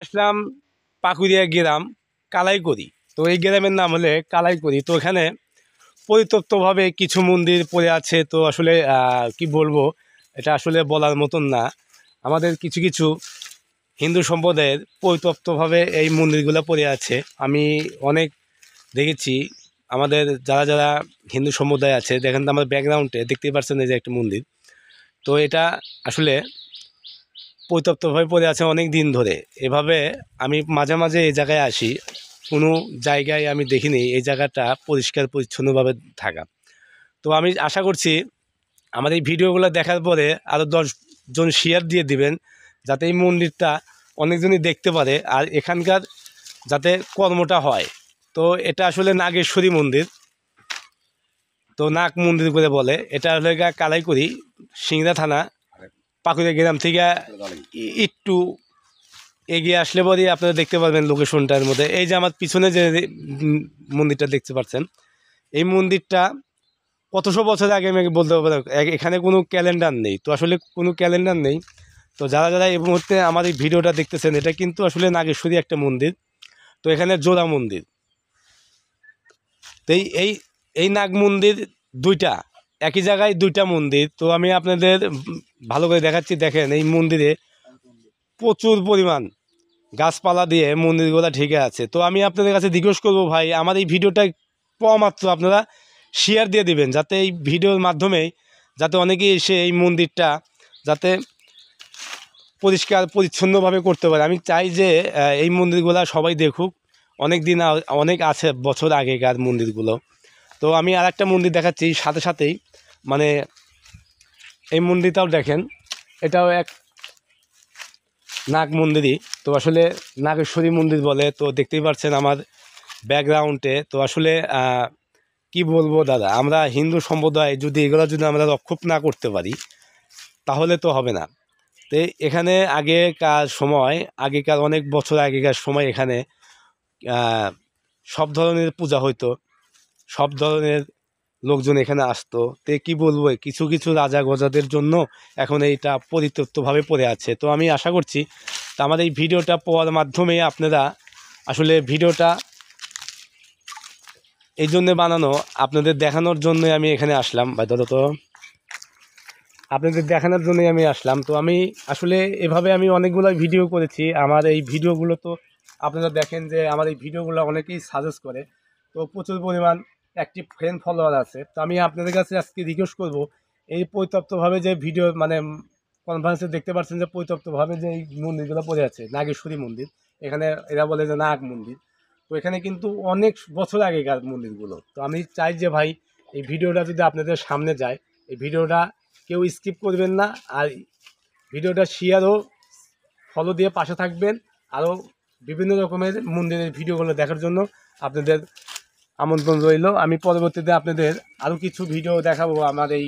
আসলাম পাকুড়িয়া গ্রাম কালাইকড়ি। তো এই গ্রামের নাম হলে কালাইকড়ি। তো এখানে পরিত্যক্তভাবে কিছু মন্দির পড়ে আছে। তো আসলে কি বলবো, এটা আসলে বলার মতন না। আমাদের কিছু কিছু হিন্দু সম্প্রদায়ের পরিত্যক্তভাবে এই মন্দিরগুলো পড়ে আছে। আমি অনেক দেখেছি। আমাদের যারা যারা হিন্দু সম্প্রদায় আছে, দেখেন তো আমার ব্যাকগ্রাউন্ডে দেখতেই পাচ্ছেন এই যে একটা মন্দির। তো এটা আসলে পরিত্যক্তভাবে পড়ে আছে অনেক দিন ধরে। এভাবে আমি মাঝে মাঝে এই জায়গায় আসি, কোনো জায়গায় আমি দেখিনি এই জায়গাটা পরিষ্কার পরিচ্ছন্নভাবে থাকা। তো আমি আশা করছি আমার এই ভিডিওগুলো দেখার পরে আরও 10 জন শেয়ার দিয়ে দিবেন, যাতে এই মন্দিরটা অনেকজনই দেখতে পারে আর এখানকার যাতে কর্মটা হয়। তো এটা আসলে নাগেশ্বরী মন্দির, তো নাগ মন্দির করে বলে। এটা হলে কালাইকড়ি সিংড়া থানা পাকুড়িয়া গ্রাম থেকে একটু এগিয়ে আসলে পরে আপনারা দেখতে পারবেন লোকেশনটার মধ্যে। এই যে আমার পিছনে যে মন্দিরটা দেখতে পাচ্ছেন, এই মন্দিরটা কতশো বছর আগে আমি বলতে পারবো না। এখানে কোনো ক্যালেন্ডার নেই। তো আসলে কোনো ক্যালেন্ডার নেই। তো যারা যারা এই মুহূর্তে আমার এই ভিডিওটা দেখতেছেন, এটা কিন্তু আসলে নাগেশ্বরী একটা মন্দির। তো এখানে জোড়া মন্দির। তো এই এই নাগ মন্দির দুইটা, একই জায়গায় দুইটা মন্দির। তো আমি আপনাদের ভালো করে দেখাচ্ছি। দেখেন এই মন্দিরে প্রচুর পরিমাণ গাছপালা দিয়ে মন্দিরগুলো ঢেকে আছে। তো আমি আপনাদের কাছে জিজ্ঞেস করবো, ভাই আমার এই ভিডিওটা পাওয়া মাত্র আপনারা শেয়ার দিয়ে দিবেন, যাতে এই ভিডিওর মাধ্যমেই যাতে অনেকেই এসে এই মন্দিরটা যাতে পরিষ্কার পরিচ্ছন্নভাবে করতে পারে। আমি চাই যে এই মন্দিরগুলো সবাই দেখুক। অনেক দিন অনেক আছে, বছর আগেকার মন্দিরগুলো। তো আমি আর একটা মন্দির দেখাচ্ছি সাথে সাথেই, মানে এই মন্দিরটাও দেখেন, এটাও এক নাগ মন্দিরই। তো আসলে নাগেশ্বরী মন্দির বলে। তো দেখতেই পাচ্ছেন আমার ব্যাকগ্রাউন্ডে। তো আসলে কি বলবো দাদা, আমরা হিন্দু সম্প্রদায় যদি এগুলো যদি আমরা রক্ষণ না করতে পারি তাহলে তো হবে না। তো এখানে আগেকার অনেক বছর আগেকার সময় এখানে সব ধরনের পূজা হইতো, সব ধরনের লোকজন এখানে আসতো। তো কি বলবো, কিছু কিছু রাজা গজাদের জন্য এখন এইটা পরিত্যক্তভাবে পড়ে আছে। তো আমি আশা করছি তা আমার এই ভিডিওটা পাওয়ার মাধ্যমে আপনারা আসলে ভিডিওটা এই জন্যে বানানো, আপনাদের দেখানোর জন্যই আমি এখানে আসলাম। বা ধরো তো আপনাদের দেখানোর জন্যই আমি আসলাম। তো আমি আসলে এভাবে আমি অনেকগুলো ভিডিও করেছি। আমার এই ভিডিওগুলো তো আপনারা দেখেন যে আমার এই ভিডিওগুলো অনেকেই সাজেস্ট করে। তো প্রচুর পরিমাণ অ্যাক্টিভ ফ্রেন্ড ফলোয়ার আছে। তো আমি আপনাদের কাছে আজকে রিকোয়েস্ট করব, এই পরিত্যক্তভাবে যে ভিডিও মানে কনফারেন্সে দেখতে পাচ্ছেন যে পরিত্যক্তভাবে যে এই মন্দিরগুলো পড়ে আছে, নাগেশ্বরী মন্দির, এখানে এরা বলে যে নাগ মন্দির। তো এখানে কিন্তু অনেক বছর আগেকার মন্দিরগুলো। তো আমি চাই যে ভাই এই ভিডিওটা যদি আপনাদের সামনে যায়, এই ভিডিওটা কেউ স্কিপ করবেন না। আর ভিডিওটা শেয়ার ও ফলো দিয়ে পাশে থাকবেন। আরও বিভিন্ন রকমের মন্দিরের ভিডিওগুলো দেখার জন্য আপনাদের আমন্ত্রণ রইল। আমি পরবর্তীতে আপনাদের আরও কিছু ভিডিও দেখাবো আমার এই